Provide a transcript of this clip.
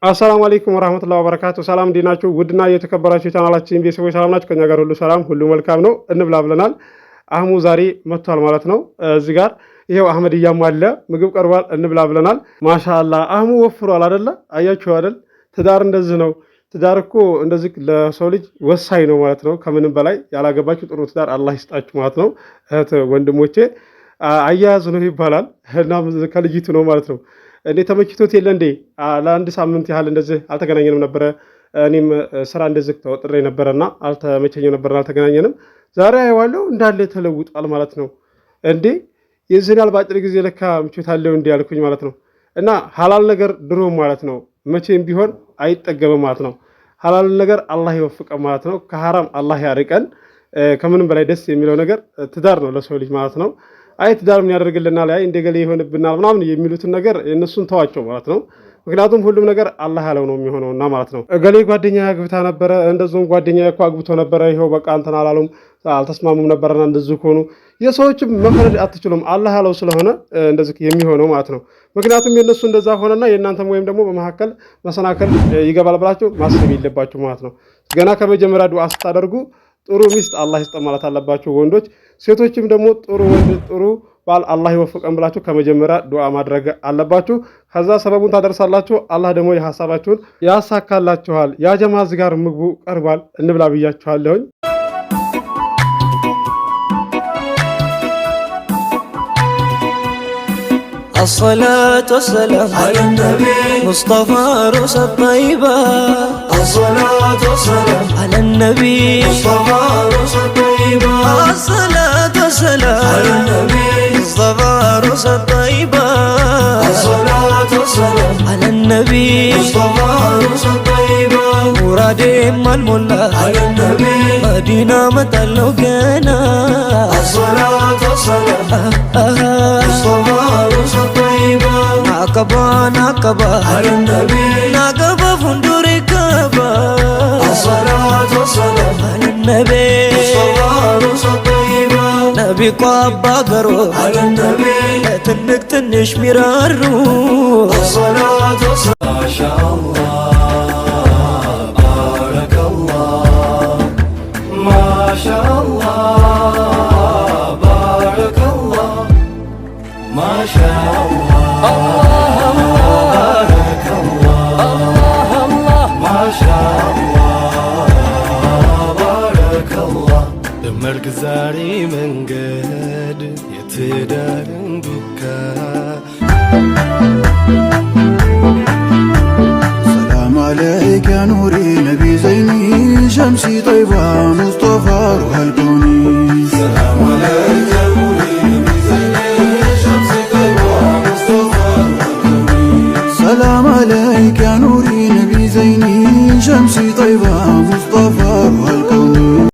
አሰላሙ አለይኩም ወራህመቱላሂ ወበረካቱ። ሰላም እንዲናችሁ ውድና የተከበራችሁ ቻናላችን ቤተሰቦች ሰላም ናችሁ? ከኛ ጋር ሁሉ ሰላም ሁሉ መልካም ነው። እንብላ ብለናል። አህሙ ዛሬ መጥቷል ማለት ነው። እዚህ ጋር ይሄው አህመድያም አለ፣ ምግብ ቀርቧል። እንብላ ብለናል። ማሻአላ አህሙ ወፍሯል አይደለ? አያችሁ አይደል? ትዳር እንደዚህ ነው። ትዳር እኮ እንደዚህ ለሰው ልጅ ወሳኝ ነው ማለት ነው። ከምንም በላይ ያላገባችሁ ጥሩ ትዳር አላህ ይስጣችሁ ማለት ነው። እህት ወንድሞቼ አያያዝ ነው ይባላል እና ከልጅቱ ነው ማለት ነው። እንዴ ተመችቶት የለ እንዴ? ለአንድ ሳምንት ያህል እንደዚህ አልተገናኘንም ነበረ። እኔም ስራ እንደዚህ ተወጥሬ ነበረና አልተመቸኝም ነበርና አልተገናኘንም። ዛሬ አየዋለሁ እንዳለ ተለውጧል ማለት ነው። እንዴ የዚህን ያህል በአጭር ጊዜ ለካ ምቾት አለው እንዴ ያልኩኝ ማለት ነው። እና ሐላል ነገር ድሮ ማለት ነው መቼም ቢሆን አይጠገብም ማለት ነው። ሐላል ነገር አላህ ይወፍቀን ማለት ነው። ከሐራም አላህ ያርቀን። ከምንም በላይ ደስ የሚለው ነገር ትዳር ነው ለሰው ልጅ ማለት ነው። አይ ትዳር ምን ያደርግልናል፣ አይ እንደገለ ይሆንብናል ምናምን የሚሉትን ነገር እነሱን ተዋቸው ማለት ነው። ምክንያቱም ሁሉም ነገር አላህ ያለው ነው የሚሆነውና ማለት ነው። እገሌ ጓደኛ አግብታ ነበረ፣ እንደዚሁም ጓደኛ እኮ አግብቶ ነበረ፣ ይሄው በቃ እንትን አላሉም አልተስማሙም ነበርና እንደዚህ ሆኑ። የሰዎችም መፈረድ አትችሉም። አላህ ያለው ስለሆነ እንደዚህ የሚሆነው ማለት ነው። ምክንያቱም የነሱ እንደዛ ሆነና የእናንተም ወይም ደግሞ በመካከል መሰናከል ይገባል ብላችሁ ማሰብ የለባችሁ ማለት ነው። ገና ከመጀመሪያ ዱዓ ስታደርጉ ጥሩ ሚስት አላህ ይስጠን ማለት አለባችሁ ወንዶች። ሴቶችም ደግሞ ጥሩ ወንድ ጥሩ ባል አላህ ይወፍቀን ብላችሁ ከመጀመሪያ ዱዓ ማድረግ አለባችሁ። ከዛ ሰበቡን ታደርሳላችሁ። አላህ ደግሞ የሐሳባችሁን ያሳካላችኋል። ያ ጀማ እዚህ ጋር ምግቡ ቀርቧል፣ እንብላ ብያችኋለሁኝ። الصلاة والسلام على النبي مصطفى روس الطيبة. الصلاة والسلام على النبي مصطفى روس الطيبة. الصلاة والسلام على النبي مصطفى روس الطيبة. الصلاة والسلام على النبي مصطفى روس الطيبة. مرادي الملا على النبي مدينة متلقنا. الصلاة والسلام مصطفى روس الطيبة. ناقبا ناقبا على النبي ناقبا فندوري كبا. الصلاة والسلام على النبي مصطفى روس الطيبة. نبي قابا قرو على النبي تنك تنش مرارو. الصلاة والسلام ما شاء الله بارك الله ما شاء الله بارك الله ما شاء الله بارك الله ما شاء الله بارك الله. دمرك زاري من قد يتدار دكا. سلام عليك يا نوري نبي زيني شمسي طيبة مصطفى روح الكوني. سلام عليك يا نوري نبي زيني شمسي طيبة مصطفى روح الكوني. سلام عليك يا نوري نبي زيني شمسي طيبة مصطفى